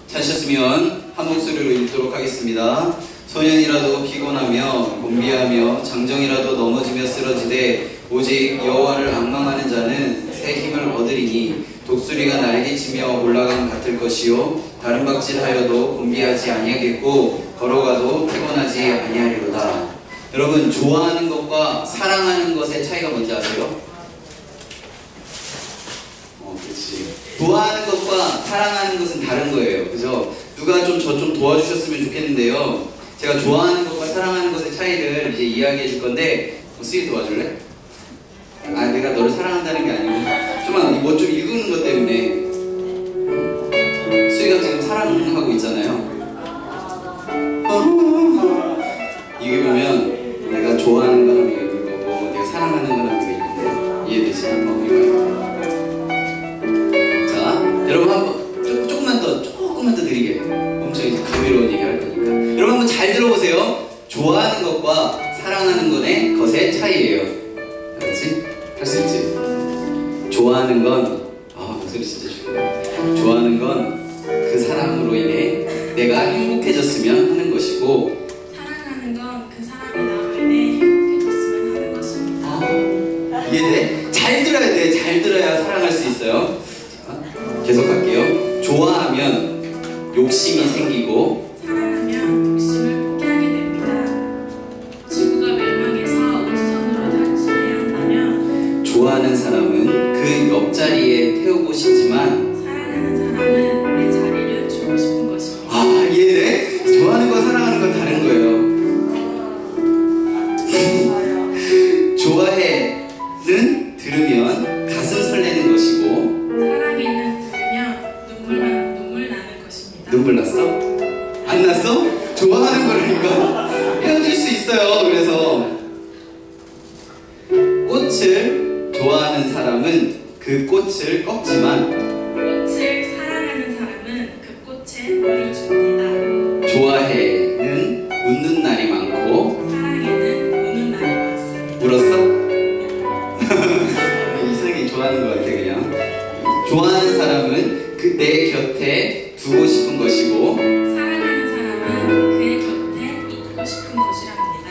찾으셨으면 한 목소리로 읽도록 하겠습니다. 소년이라도 피곤하며 곤비하며 장정이라도 넘어지며 쓰러지되 오직 여호와를 앙망하는 자는 새 힘을 얻으리니 독수리가 날개치며 올라감 같을 것이요 다른 박질하여도 곤비하지 아니하겠고 걸어가도 피곤하지 아니하리로다. 여러분, 좋아하는 것과 사랑하는 것의 차이가 뭔지 아세요? 그렇지. 좋아하는 것과 사랑하는 것은 다른 거예요. 그죠? 누가 저 좀 도와주셨으면 좋겠는데요. 제가 좋아하는 것과 사랑하는 것의 차이를 이제 이야기해 줄 건데, 수희 도와줄래? 내가 너를 사랑한다는 게 아니고 좀만 뭐 좀 읽는 것 때문에. 수희가 지금 사랑하고 있잖아요. 이게 보면 내가 좋아하는 거랑 이게 거고 내가 사랑하는 거랑 이게 있는데 이해되지? 자, 여러분 한번 조금만 더 느리게 엄청 이제 감미로운 얘기 할 거니까 여러분 한번 잘 들어보세요. 좋아하는 것과 사랑하는 것의 차이예요. 알았지? 할 수 있지? 좋아하는 건 목소리 진짜 좋네. 좋아하는 건 그 사람으로 인해 내가 행복해졌으면 하는 것이고, 사랑하는 건 그 사람이 나로 인해 행복해졌으면 하는 것입니다. 이해돼? 잘 들어야 돼. 잘 들어야 사랑할 수 있어요. 자, 계속할게요. 좋아하면 욕심이 생기고, 사랑하면 욕심을 포기하게 됩니다. 지구가 멸망해서 우주선으로 탈출해야 한다면 좋아하는 사람은 그 옆자리에 태우고 싶지만, 사랑하는 사람은 내 자리를 주고 싶은 것입니다. 이해돼? 좋아하는 거 사랑하는 건 다른 거예요. 좋아해는 들으면 가슴 설레는 것이고, 사랑에는 들으면 눈물 나는 것입니다. 눈물 났어? 안 났어? 좋아하는 거라니까 헤어질 수 있어요. 그래서 꽃을 좋아하는 사람은 그 꽃을 꺾지만, 꽃을 사랑하는 사람은 그 꽃에 물을 줍니다. 좋아해는 웃는 날이 많고, 사랑에는 우는 날이 많습니다. 울었어? 이상하게 좋아하는 것 같아. 그냥 좋아하는 사람은 내 곁에 두고 싶은 것이고, 사랑하는 사람은 그의 곁에 있고 싶은 것이랍니다.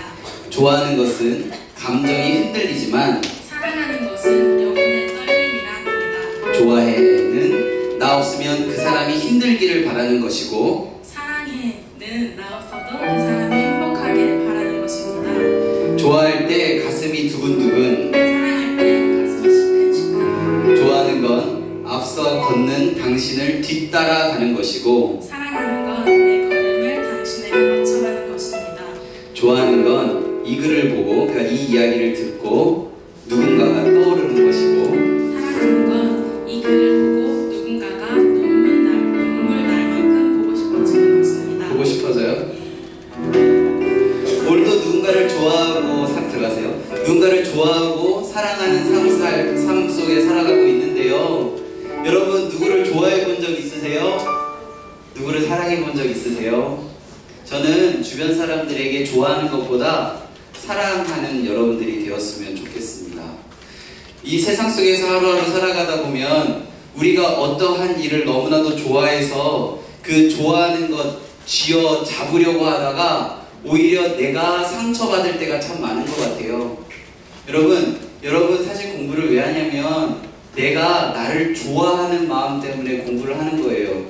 좋아하는 것은 감정이 흔들리지만, 사랑하는 것은 영혼의 떨림이라 합니다. 좋아해는 나 없으면 그 사람이 힘들기를 바라는 것이고, 사랑해는 나 없어도 그 사람이 행복하길 바라는 것입니다. 좋아할 때 가슴이 두근두근, 사랑할 때 가슴이 시큰시큰. 좋아하는 건 앞서 걷는 당신을 뒤따라가는 것이고, 사랑하는 건 내 걸음을 당신에게 맞춰가는 것입니다. 좋아하는 건 이 글을 보고, 그러니까 이 이야기를 듣고 누군가가 떠오르는 것이고, 사랑하는 건 이 글을 보고 누군가가 눈물 날 만큼 보고 싶어지는 것입니다. 보고 싶어져요? 오늘도 누군가를 좋아하고 들어가세요. 누군가를 좋아하고 사랑하는 삶 속에 살아가고 있는데요. 여러분, 누구를 좋아해 본 적 있으세요? 누구를 사랑해 본 적 있으세요? 저는 주변 사람들에게 좋아하는 것보다 사랑하는 여러분들이 되었으면 좋겠습니다. 이 세상 속에서 하루하루 살아가다 보면 우리가 어떠한 일을 너무나도 좋아해서 그 좋아하는 것 쥐어 잡으려고 하다가 오히려 내가 상처받을 때가 참 많은 것 같아요. 여러분 사실 공부를 왜 하냐면 내가 나를 좋아하는 마음 때문에 공부를 하는 거예요.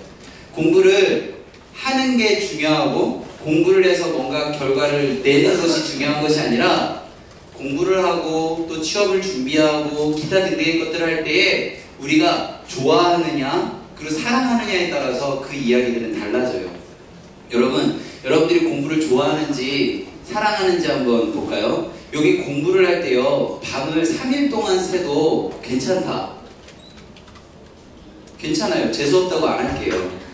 공부를 하는 게 중요하고 공부를 해서 뭔가 결과를 내는 것이 중요한 것이 아니라, 공부를 하고 또 취업을 준비하고 기타 등등의 것들을 할 때에 우리가 좋아하느냐 그리고 사랑하느냐에 따라서 그 이야기들은 달라져요. 여러분들이 공부를 좋아하는지 사랑하는지 한번 볼까요? 여기 공부를 할 때요, 밤을 3일 동안 새도 괜찮다. 괜찮아요. 재수없다고 안 할게요.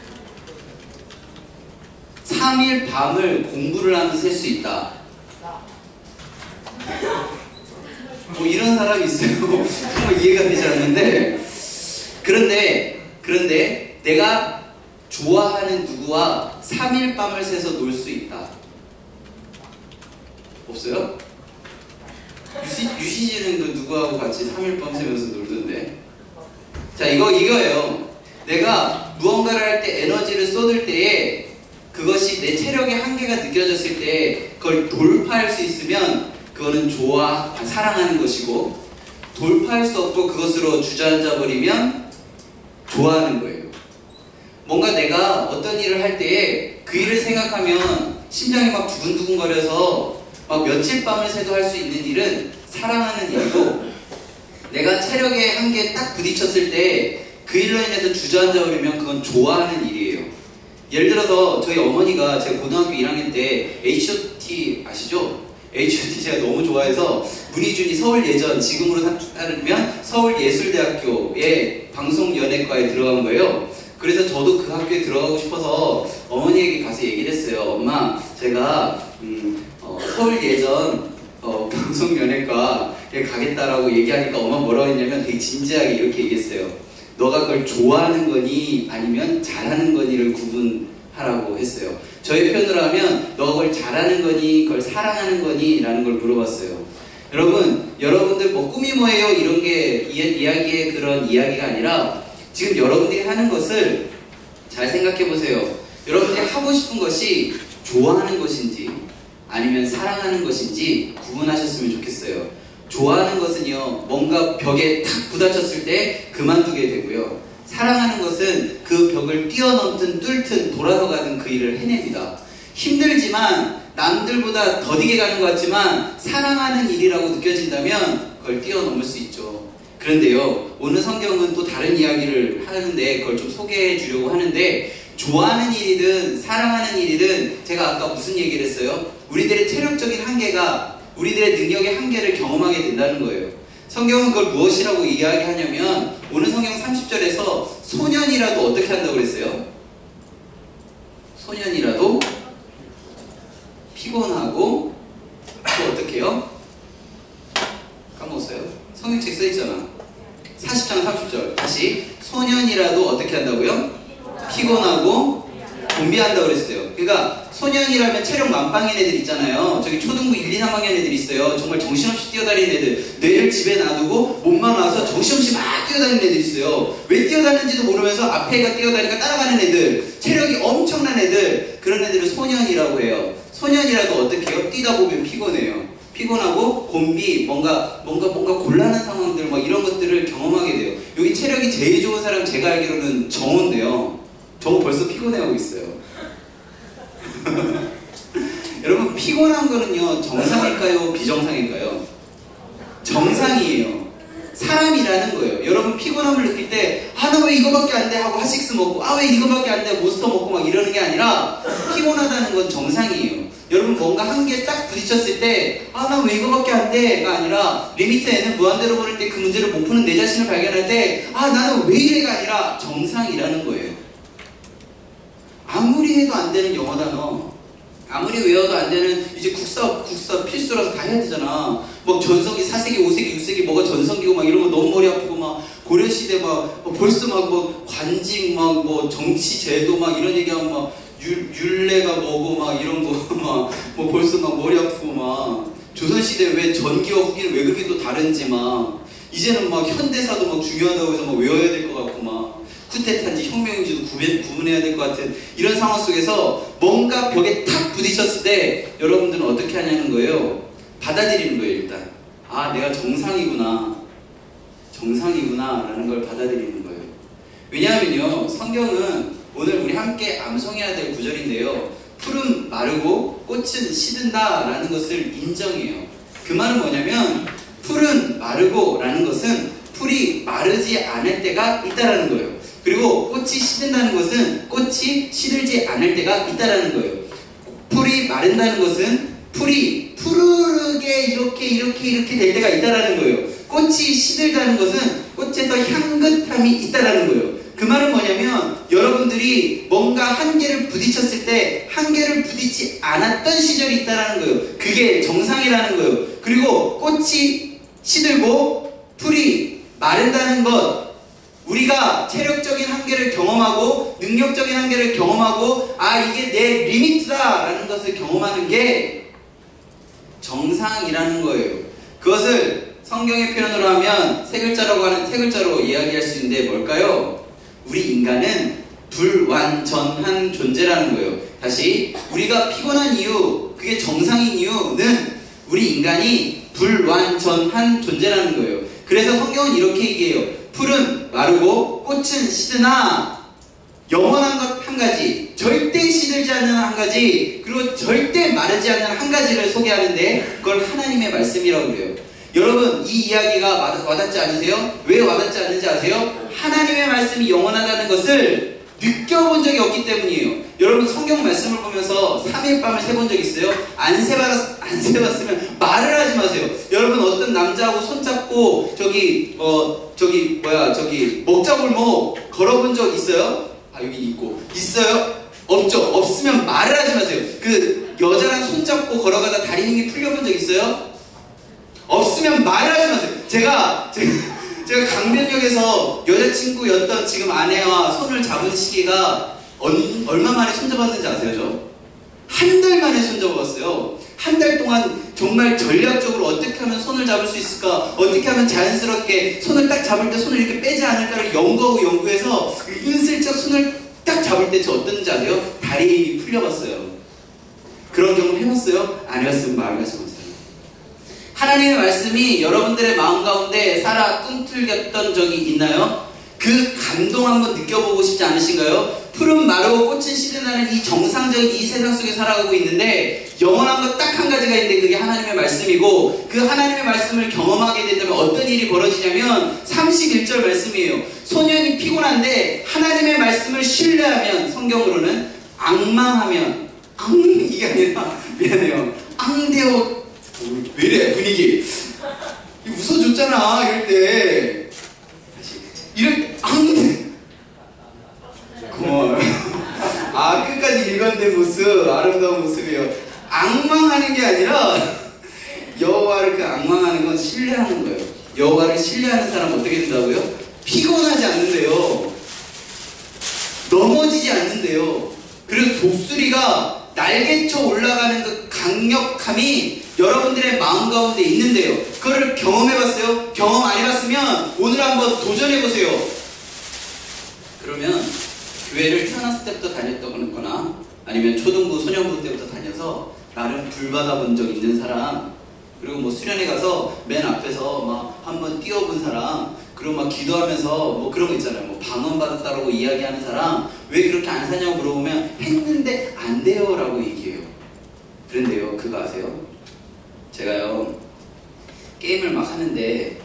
3일 밤을 공부를 하면서 셀 수 있다. 뭐 이런 사람이 있어요. 정말 이해가 되지 않는데, 그런데 내가 좋아하는 누구와 3일 밤을 새서 놀 수 있다. 없어요? 유시진은 그 누구하고 같이 3일 밤 새면서 놀던데. 자, 이거예요. 내가 무언가를 할 때 에너지를 쏟을 때에 그것이 내 체력의 한계가 느껴졌을 때 그걸 돌파할 수 있으면 그거는 사랑하는 것이고, 돌파할 수 없고 그것으로 주저앉아 버리면 좋아하는 거예요. 뭔가 내가 어떤 일을 할 때에 그 일을 생각하면 심장이 막 두근두근거려서 막 며칠 밤을 새도 할 수 있는 일은 사랑하는 일이고, 내가 체력의 한계에 딱 부딪혔을 때 그 일로 인해서 주저앉아 버리면 그건 좋아하는 일이에요. 예를 들어서 저희 어머니가 제가 고등학교 1학년 때 H.O.T 아시죠? H.O.T 제가 너무 좋아해서 문희준이 서울예전, 지금으로 따르면 서울예술대학교의 방송연예과에 들어간 거예요. 그래서 저도 그 학교에 들어가고 싶어서 어머니에게 가서 얘기를 했어요. 엄마, 제가 서울예전 방송연예과에 가겠다라고 얘기하니까 엄마 뭐라고 했냐면 되게 진지하게 이렇게 얘기했어요. 너가 그걸 좋아하는 거니 아니면 잘하는 거니를 구분하라고 했어요. 저희 표현으로 하면 너가 그걸 잘하는 거니 그걸 사랑하는 거니 라는 걸 물어봤어요. 여러분들 뭐 꿈이 뭐예요? 이런 게 이야기의 그런 이야기가 아니라 지금 여러분들이 하는 것을 잘 생각해 보세요. 여러분들이 하고 싶은 것이 좋아하는 것인지 아니면 사랑하는 것인지 구분하셨으면 좋겠어요. 좋아하는 것은요, 뭔가 벽에 탁 부딪혔을 때 그만두게 되고요. 사랑하는 것은 그 벽을 뛰어넘든 뚫든 돌아서 가는 그 일을 해냅니다. 힘들지만 남들보다 더디게 가는 것 같지만 사랑하는 일이라고 느껴진다면 그걸 뛰어넘을 수 있죠. 그런데요, 오늘 성경은 또 다른 이야기를 하는데 그걸 좀 소개해 주려고 하는데, 좋아하는 일이든 사랑하는 일이든 제가 아까 무슨 얘기를 했어요? 우리들의 체력적인 한계가 우리들의 능력의 한계를 경험하게 된다는 거예요. 성경은 그걸 무엇이라고 이야기하냐면 오늘 성경 30절에서 소년이라도 어떻게 한다고 그랬어요? 소년이라도 피곤하고 또 어떻게 해요? 까먹었어요? 성경책 써있잖아. 40장 30절 다시, 소년이라도 어떻게 한다고요? 피곤하고 곤비한다고 그랬어요. 그러니까 소년이라면 체력 만빵인 애들 있잖아요. 저기 초등부 1, 2, 3학년 애들 있어요. 정말 정신없이 뛰어다니는 애들, 뇌를 집에 놔두고 몸만 와서 정신없이 막 뛰어다니는 애들 있어요. 왜 뛰어다니는지도 모르면서 앞에 애가 뛰어다니니까 따라가는 애들, 체력이 엄청난 애들, 그런 애들을 소년이라고 해요. 소년이라도 어떻게 해요? 뛰다 보면 피곤해요. 피곤하고 곤비, 뭔가 곤란한 상황들, 막 이런 것들을 경험하게 돼요. 여기 체력이 제일 좋은 사람 제가 알기로는 정호인데요. 정호 벌써 피곤해하고 있어요. 여러분, 피곤한 거는요, 정상일까요? 비정상일까요? 정상이에요. 사람이라는 거예요. 여러분, 피곤함을 느낄 때, 나 왜 이거밖에 안 돼? 하고 핫식스 먹고, 왜 이거밖에 안 돼? 몬스터 먹고 막 이러는 게 아니라, 피곤하다는 건 정상이에요. 여러분, 뭔가 한계에 딱 부딪혔을 때, 나 왜 이거밖에 안 돼? 가 아니라, 리미트 n은 무한대로 버릴 때 그 문제를 못 푸는 내 자신을 발견할 때, 나는 왜 이래가 아니라 정상이라는 거예요. 아무리 해도 안 되는 영어 단어, 아무리 외워도 안 되는, 이제 국사 필수라서 다 해야 되잖아. 막 전성기, 4세기, 5세기, 6세기 뭐가 전성기고 막 이런 거 너무 머리 아프고, 막 고려시대 막 벌써 막 뭐 관직 막 뭐 정치 제도 막 이런 얘기하면 막 율례가 뭐고 막 이런 거 막 뭐 벌써 막 머리 아프고, 막 조선시대 왜 전기와 후기는 왜 그렇게 또 다른지, 막 이제는 막 현대사도 막 중요하다고 해서 막 외워야 될 것 같고, 막 쿠데타인지 혁명인지도 구분해야 될 것 같은 이런 상황 속에서 뭔가 벽에 탁 부딪혔을 때 여러분들은 어떻게 하냐는 거예요. 받아들이는 거예요. 일단 내가 정상이구나 라는 걸 받아들이는 거예요. 왜냐하면요, 성경은 오늘 우리 함께 암송해야 될 구절인데요, 풀은 마르고 꽃은 시든다 라는 것을 인정해요. 그 말은 뭐냐면, 풀은 마르고 라는 것은 풀이 마르지 않을 때가 있다라는 거예요. 그리고 꽃이 시든다는 것은 꽃이 시들지 않을 때가 있다라는 거예요. 풀이 마른다는 것은 풀이 푸르르게 이렇게 될 때가 있다라는 거예요. 꽃이 시들다는 것은 꽃에서 향긋함이 있다라는 거예요. 그 말은 뭐냐면, 여러분들이 뭔가 한계를 부딪혔을 때 한계를 부딪지 않았던 시절이 있다라는 거예요. 그게 정상이라는 거예요. 그리고 꽃이 시들고 풀이 마른다는 것, 우리가 체력적인 한계를 경험하고 능력적인 한계를 경험하고 이게 내 리미트다 라는 것을 경험하는 게 정상이라는 거예요. 그것을 성경의 표현으로 하면 세 글자로 이야기할 수 있는데 뭘까요? 우리 인간은 불완전한 존재라는 거예요. 다시, 우리가 피곤한 이유, 그게 정상인 이유는 우리 인간이 불완전한 존재라는 거예요. 그래서 성경은 이렇게 얘기해요. 풀은 마르고 꽃은 시드나 영원한 것 한 가지, 절대 시들지 않는 한 가지, 그리고 절대 마르지 않는 한 가지를 소개하는데 그걸 하나님의 말씀이라고 그래요. 여러분, 이 이야기가 와닿지 않으세요? 왜 와닿지 않는지 아세요? 하나님의 말씀이 영원하다는 것을 느껴본 적이 없기 때문이에요. 여러분, 성경 말씀을 보면서 3일 밤을 새본 적 있어요? 안 세봤으면 말을 하지 마세요. 여러분, 어떤 남자하고 손잡고 저기 먹자골목 걸어본 적 있어요? 아, 여기 있어요? 없죠? 없으면 말을 하지 마세요. 그 여자랑 손잡고 걸어가다 다리 힘이 풀려본 적 있어요? 없으면 말을 하지 마세요. 제가 강변역에서 여자친구였던 지금 아내와 손을 잡은 시기가 얼마 만에 손잡았는지 아세요? 저? 한 달 만에 손잡았어요. 한 달 동안 정말 전략적으로 어떻게 하면 손을 잡을 수 있을까, 어떻게 하면 자연스럽게 손을 딱 잡을 때 손을 이렇게 빼지 않을까를 연구해서 은슬쩍 손을 딱 잡을 때 저 어떤지 아세요? 다리에 힘이 풀려봤어요. 그런 경험 해봤어요? 안 해봤으면 말하지 마세요. 하나님의 말씀이 여러분들의 마음 가운데 살아 꿈틀겼던 적이 있나요? 그 감동 한번 느껴보고 싶지 않으신가요? 푸른 마르고 꽃은 시드나는 이 정상적인 이 세상 속에 살아가고 있는데 영원한 것 딱 한 가지가 있는데 그게 하나님의 말씀이고, 그 하나님의 말씀을 경험하게 된다면 어떤 일이 벌어지냐면 31절 말씀이에요. 소년이 피곤한데 하나님의 말씀을 신뢰하면, 성경으로는 앙망하면, 이게 아니라 미안해요, 앙대어, 왜 이래 분위기 웃어줬잖아 이럴 때, 이럴 때 고마워요. 아, 끝까지 일관된 모습, 아름다운 모습이에요. 앙망하는 게 아니라 여호와를 그 앙망하는 건 신뢰하는 거예요. 여호와를 신뢰하는 사람은 어떻게 된다고요? 피곤하지 않는데요, 넘어지지 않는데요, 그리고 독수리가 날개쳐 올라가는 그 강력함이 여러분들의 마음 가운데 있는데요. 그거를 경험해봤어요? 경험 안 해봤으면 오늘 한번 도전해보세요. 그러면 교회를 태어났을 때부터 다녔거나 아니면 초등부, 소년부 때부터 다녀서 나름 불 받아본 적 있는 사람, 그리고 뭐 수련회 가서 맨 앞에서 막 한번 뛰어본 사람, 그리고 막 기도하면서 뭐 그런 거 있잖아요. 뭐 방언 받았다라고 이야기하는 사람, 왜 그렇게 안 사냐고 물어보면 했는데 안 돼요 라고 얘기해요. 그런데요, 그거 아세요? 제가요 게임을 막 하는데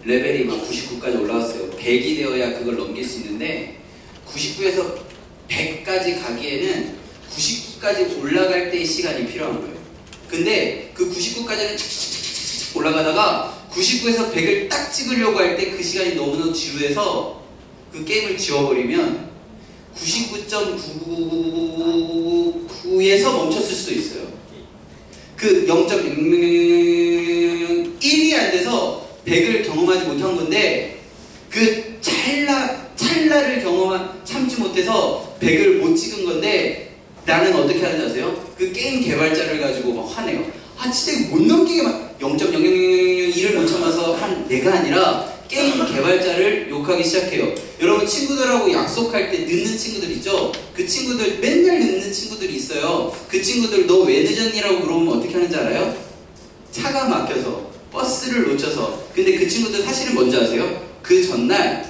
레벨이 막 99까지 올라왔어요. 100이 되어야 그걸 넘길 수 있는데 99에서 100까지 가기에는 99까지 올라갈 때의 시간이 필요한 거예요. 근데 그 99까지는 착착착착 올라가다가 99에서 100을 딱 찍으려고 할 때 그 시간이 너무너무 지루해서 그 게임을 지워버리면 99.9999에서 멈췄을 수도 있어요. 그 0.00001이 안 돼서 100을 경험하지 못한 건데, 그 찰나를 참지 못해서 100을 못 찍은 건데, 나는 어떻게 하는지 아세요? 그 게임 개발자를 가지고 막 화내요. 아, 진짜 못 넘기게 막 0.00001을 못 참아서 한 내가 아니라 게임 개발자를 욕하기 시작해요. 여러분, 친구들하고 약속할 때 늦는 친구들 있죠? 그 친구들, 맨날 늦는 친구들이 있어요. 그 친구들 너 왜 늦었니라고 물어보면 어떻게 하는지 알아요? 차가 막혀서, 버스를 놓쳐서. 근데 그 친구들 사실은 뭔지 아세요? 그 전날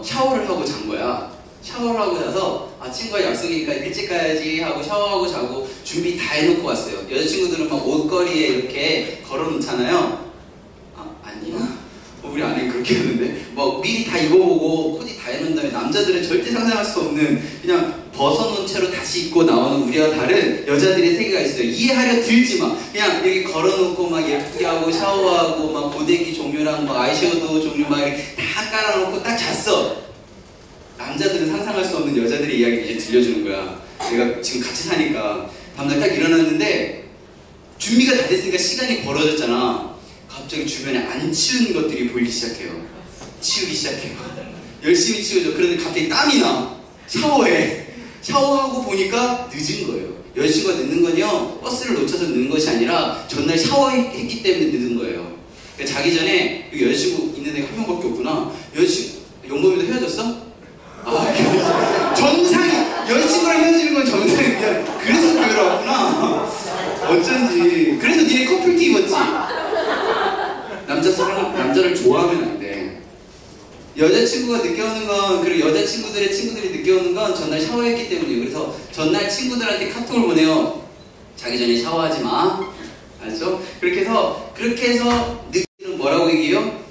샤워를 하고 잔 거야. 샤워를 하고 자서 친구와 약속이니까 일찍 가야지 하고 샤워하고 자고 준비 다 해놓고 왔어요. 여자친구들은 막 옷걸이에 이렇게 걸어놓잖아요. 아니야? 우리 아내는 그렇게 하는데 막 미리 다 입어보고 코디 다 해놓은 다음에, 남자들은 절대 상상할 수 없는 그냥 벗어놓은 채로 다시 입고 나오는 우리와 다른 여자들의 세계가 있어요. 이해하려 들지 마. 그냥 여기 걸어놓고 막 예쁘게 하고 샤워하고 막 고데기 종류랑 막 아이섀도우 종류 막 이렇게 다 깔아놓고 딱 잤어. 남자들은 상상할 수 없는 여자들의 이야기를 이제 들려주는 거야. 내가 지금 같이 사니까 밤날 딱 일어났는데 준비가 다 됐으니까 시간이 벌어졌잖아. 갑자기 주변에 안 치운 것들이 보이기 시작해요. 치우기 시작해요. 열심히 치우죠. 그런데 갑자기 땀이 나. 샤워하고 보니까 늦은 거예요. 여자친구가 늦는 건요, 버스를 놓쳐서 늦는 것이 아니라 전날 샤워했기 때문에 늦은 거예요. 그러니까 자기 전에 여기 여자친구 있는 애가 한 명밖에 없구나. 여자친구, 용범이도 헤어졌어? 여자친구가 늦게 오는 건, 그리고 여자친구들의 친구들이 늦게 오는 건 전날 샤워했기 때문이에요. 그래서 전날 친구들한테 카톡을 보내요. 자기 전에 샤워하지 마. 알죠? 그렇게 해서 늦게는 뭐라고 얘기해요?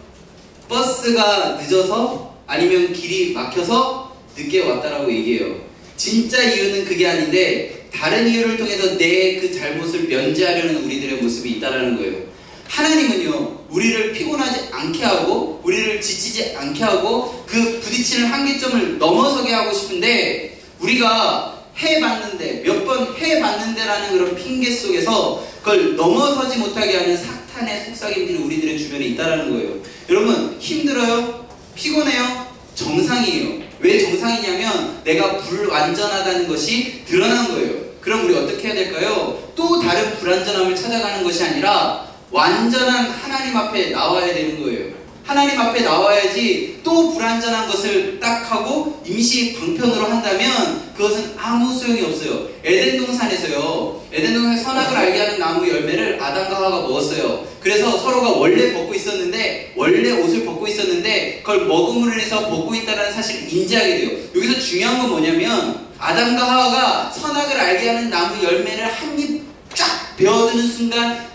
버스가 늦어서 아니면 길이 막혀서 늦게 왔다라고 얘기해요. 진짜 이유는 그게 아닌데 다른 이유를 통해서 내 그 잘못을 면제하려는 우리들의 모습이 있다라는 거예요. 하나님은요, 우리를 피곤하지 않게 하고 우리를 지치지 않게 하고 그 부딪히는 한계점을 넘어서게 하고 싶은데, 우리가 해봤는데 몇 번 해봤는데라는 그런 핑계 속에서 그걸 넘어서지 못하게 하는 사탄의 속삭임들이 우리들의 주변에 있다라는 거예요. 여러분, 힘들어요? 피곤해요? 정상이에요. 왜 정상이냐면 내가 불완전하다는 것이 드러난 거예요. 그럼 우리 어떻게 해야 될까요? 또 다른 불완전함을 찾아가는 것이 아니라 완전한 하나님 앞에 나와야 되는 거예요. 하나님 앞에 나와야지 또 불완전한 것을 딱 하고 임시 방편으로 한다면 그것은 아무 소용이 없어요. 에덴 동산에서 선악을 알게 하는 나무 열매를 아담과 하와가 먹었어요. 그래서 서로가 원래 벗고 있었는데, 원래 옷을 벗고 있었는데 그걸 먹음으로 인해서 벗고 있다는 사실을 인지하게 돼요. 여기서 중요한 건 뭐냐면 아담과 하와가 선악을 알게 하는 나무 열매를 한 입 쫙 베어드는 순간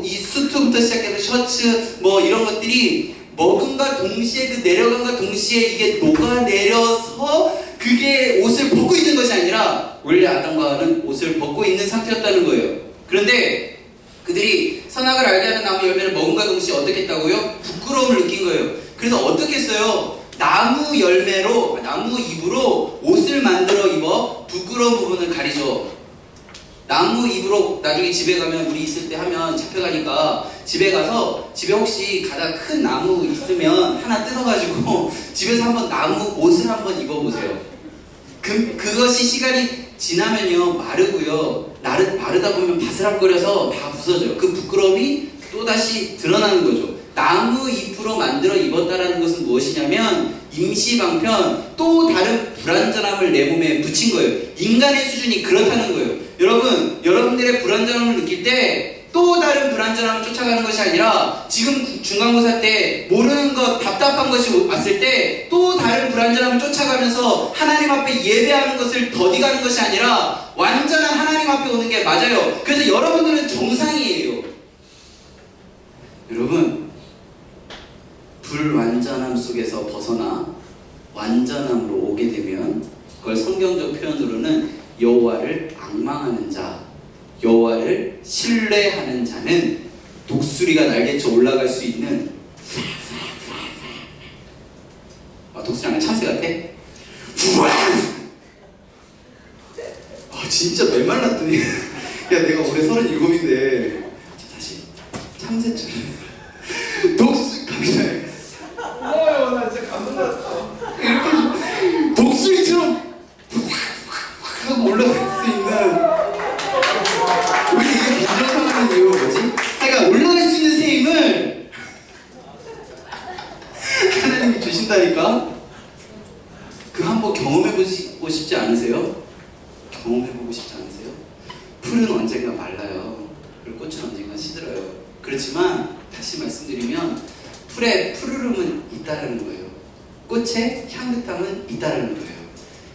이 수트부터 시작해서 셔츠 뭐 이런 것들이 먹음과 동시에, 그 내려간과 동시에 이게 녹아내려서 그게 옷을 벗고 있는 것이 아니라 원래 아담과 하와는 옷을 벗고 있는 상태였다는 거예요. 그런데 그들이 선악을 알게 하는 나무 열매를 먹음과 동시에 어떻게 했다고요? 부끄러움을 느낀 거예요. 그래서 어떻게 했어요? 나무 잎으로 옷을 만들어 입어 부끄러운 부분을 가리죠. 나무 잎으로 나중에 집에 가면, 우리 있을 때 하면 잡혀가니까 집에 가서, 집에 혹시 가장 큰 나무 있으면 하나 뜯어가지고 집에서 한번 나무 옷을 한번 입어보세요. 그것이 시간이 지나면요 마르고요, 마르다 보면 바스락거려서 다 부서져요. 그 부끄러움이 또다시 드러나는 거죠. 나무 잎으로 만들어 입었다라는 것은 무엇이냐면 임시방편, 또 다른 불완전함을 내 몸에 붙인 거예요. 인간의 수준이 그렇다는 거예요. 여러분, 여러분들의 불완전함을 느낄 때 또 다른 불완전함을 쫓아가는 것이 아니라, 지금 중간고사 때 모르는 것, 답답한 것이 왔을 때 또 다른 불완전함을 쫓아가면서 하나님 앞에 예배하는 것을 더디가는 것이 아니라 완전한 하나님 앞에 오는 게 맞아요. 그래서 여러분들은 정상이에요. 여러분, 불완전함 속에서 벗어나 완전함으로 오게 되면 그걸 성경적 표현으로는 여호와를 앙망하는 자, 여호와를 신뢰하는 자는 독수리가 날개쳐 올라갈 수 있는, 독수리 아니라 참새 같아? 진짜 메말랐더니 야, 내가 올해 37인데 다시 참새처럼 독수리 갑자기 나 진짜 감동받았어. 이렇게 독수리처럼 하고 올라갈 수 있는, 왜 이게 비정상하는 이유가 뭐지? 그러니까 올라갈 수 있는 새 힘을 하나님이 주신다니까. 그거 한번 경험해보고 싶지 않으세요? 경험해보고 싶지 않으세요? 풀은 언젠가 말라요. 그리고 꽃은 언젠가 시들어요. 그렇지만 다시 말씀드리면 풀의 푸르름은 있다라는 거예요. 꽃의 향긋함은 있다라는 거예요.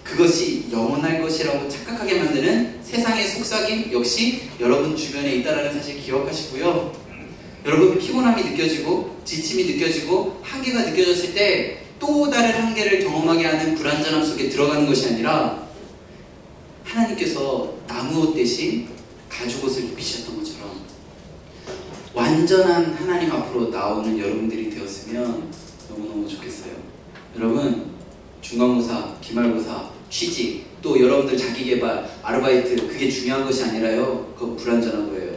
그것이 영원할 것이라고 착각하게 만드는 세상의 속삭임 역시 여러분 주변에 있다라는 사실 기억하시고요. 여러분, 피곤함이 느껴지고 지침이 느껴지고 한계가 느껴졌을 때 또 다른 한계를 경험하게 하는 불완전함 속에 들어가는 것이 아니라, 하나님께서 나무옷 대신 가죽옷을 입히셨던 것처럼 완전한 하나님 앞으로 나오는 여러분들이 되었으면 너무너무 좋겠어요. 여러분, 중간고사, 기말고사, 취직, 또 여러분들 자기개발, 아르바이트, 그게 중요한 것이 아니라요, 그건 불완전한 거예요.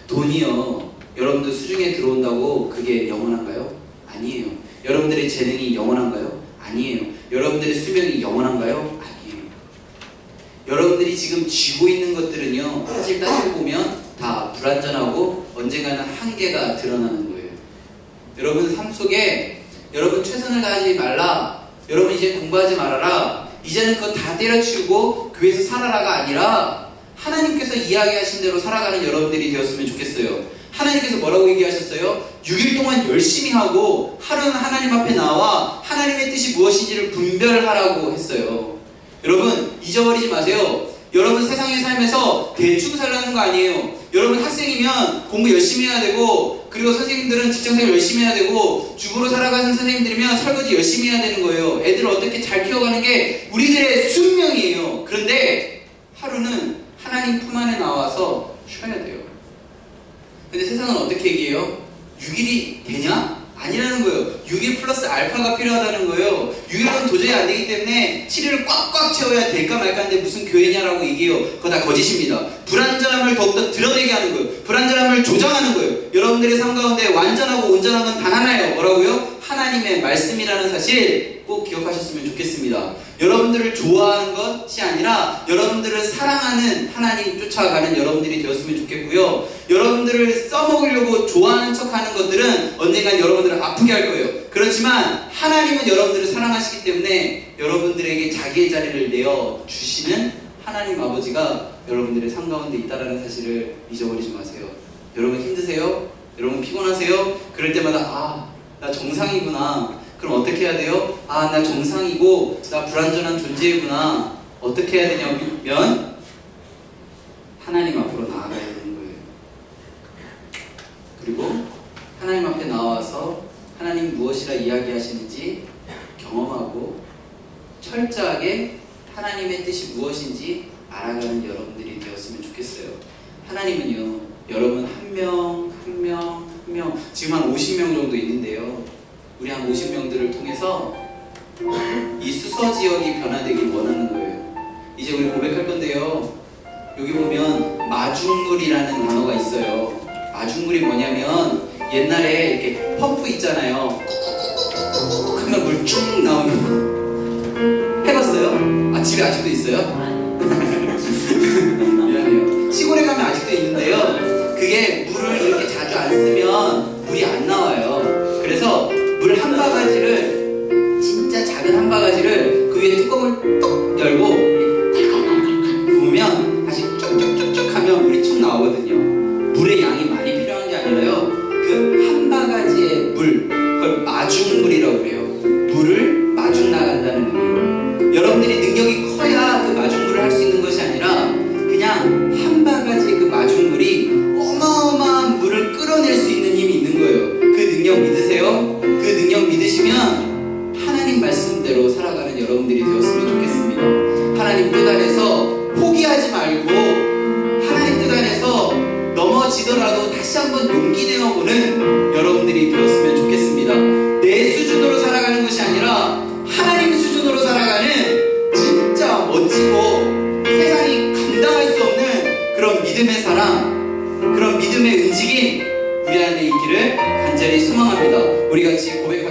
돈이요, 여러분들 수중에 들어온다고 그게 영원한가요? 아니에요. 여러분들의 재능이 영원한가요? 아니에요. 여러분들의 수명이 영원한가요? 아니에요. 여러분들이 지금 쥐고 있는 것들은요, 사실 따지고 보면 다 불완전하고 언젠가는 한계가 드러나는 거예요. 여러분 삶 속에 여러분 최선을 다하지 말라, 여러분 이제 공부하지 말아라, 이제는 그거 다 때려치우고 교회에서 살아라가 아니라 하나님께서 이야기하신 대로 살아가는 여러분들이 되었으면 좋겠어요. 하나님께서 뭐라고 얘기하셨어요? 6일 동안 열심히 하고 하루는 하나님 앞에 나와 하나님의 뜻이 무엇인지를 분별하라고 했어요. 여러분 잊어버리지 마세요. 여러분 세상에 살면서 대충 살라는 거 아니에요. 여러분 학생이면 공부 열심히 해야 되고, 그리고 선생님들은 직장생활 열심히 해야 되고, 주부로 살아가는 선생님들이면 설거지 열심히 해야 되는 거예요. 애들을 어떻게 잘 키워가는 게 우리들의 숙명이에요. 그런데 하루는 하나님 품 안에 나와서 쉬어야 돼요. 근데 세상은 어떻게 얘기해요? 6일이 되냐? 아니라는 거예요. 6일 플러스 알파가 필요하다는 거예요. 6일은 도저히 안 되기 때문에 7일을 꽉꽉 채워야 될까 말까인데 무슨 교회냐라고 얘기해요. 그거 다 거짓입니다. 불완전함을 더욱더 드러내게 하는 거예요. 불완전함을 조장하는 거예요. 여러분들의 삶 가운데 완전하고 온전한 건 단 하나예요. 뭐라고요? 하나님의 말씀이라는 사실 꼭 기억하셨으면 좋겠습니다. 여러분들을 좋아하는 것이 아니라 여러분들을 사랑하는 하나님 쫓아가는 여러분들이 되었으면 좋겠고요. 여러분들을 써먹으려고 좋아하는 척하는 것들은 언젠간 여러분들을 아프게 할 거예요. 그렇지만 하나님은 여러분들을 사랑하시기 때문에 여러분들에게 자기의 자리를 내어 주시는 하나님 아버지가 여러분들의 삶 가운데 있다는 사실을 잊어버리지 마세요. 여러분 힘드세요? 여러분 피곤하세요? 그럴 때마다 나 정상이구나. 그럼 어떻게 해야 돼요? 나 정상이고 나 불완전한 존재이구나. 어떻게 해야 되냐면 하나님 앞으로 나아가야 되는 거예요. 그리고 하나님 앞에 나와서 하나님 무엇이라 이야기하시는지 경험하고 철저하게 하나님의 뜻이 무엇인지 알아가는 여러분들이 되었으면 좋겠어요. 하나님은요, 여러분 한 명 지금 한 50명 정도 있는데요, 우리 한 50명들을 통해서 이 수서 지역이 변화되길 원하는 거예요. 이제 우리 고백할 건데요, 여기 보면 마중물이라는 단어가 있어요. 마중물이 뭐냐면 옛날에 이렇게 펌프 있잖아요. 쿡쿡쿡쿡 하면 물 쭉 나오는 거. 해봤어요? 집에 아직도 있어요? 미안해요. 시골에 가면 아직도 있는데요, 그게 물을 이렇게 자주 안 쓰면 물이 안 나와요. 그래서 물 한 바가지를, 진짜 작은 한 바가지를 그 위에 뚜껑을 뚝 열고 부으면 다시 쭉쭉쭉쭉 하면 물이 쭉 나오거든요. 물의 양이 많이 필요한 게 아니라요, 그 한 바가지의 물, 그걸 마중물이라고 그래요. 물을 마중 나간다는 의미예요. 여러분들이 능력이 커야 그 마중물을 할 수 있는 것이 아니라 그냥 한 바가지의 그 마중물이 어마어마한 물을 끌어낼 수 있는 힘이 있는 거예요. 그 능력 믿으세요? 그 능력 믿으시면 하나님 말씀대로 살아가는 여러분들이 되었으면 좋겠습니다. 하나님 뜻 안에서 포기하지 말고, 하나님 뜻 안에서 넘어지더라도 다시 한번 용기 내어보는 여러분들이 되었으면 좋겠습니다. 내 수준으로 살아가는 것이 아니라 하나님 수준으로 살아가는 진짜 멋지고 세상이 감당할 수 없는 그런 믿음의 사랑, 그런 믿음의 움직임 우리 안에 있기를 간절히 소망합니다. 우리 같이 고백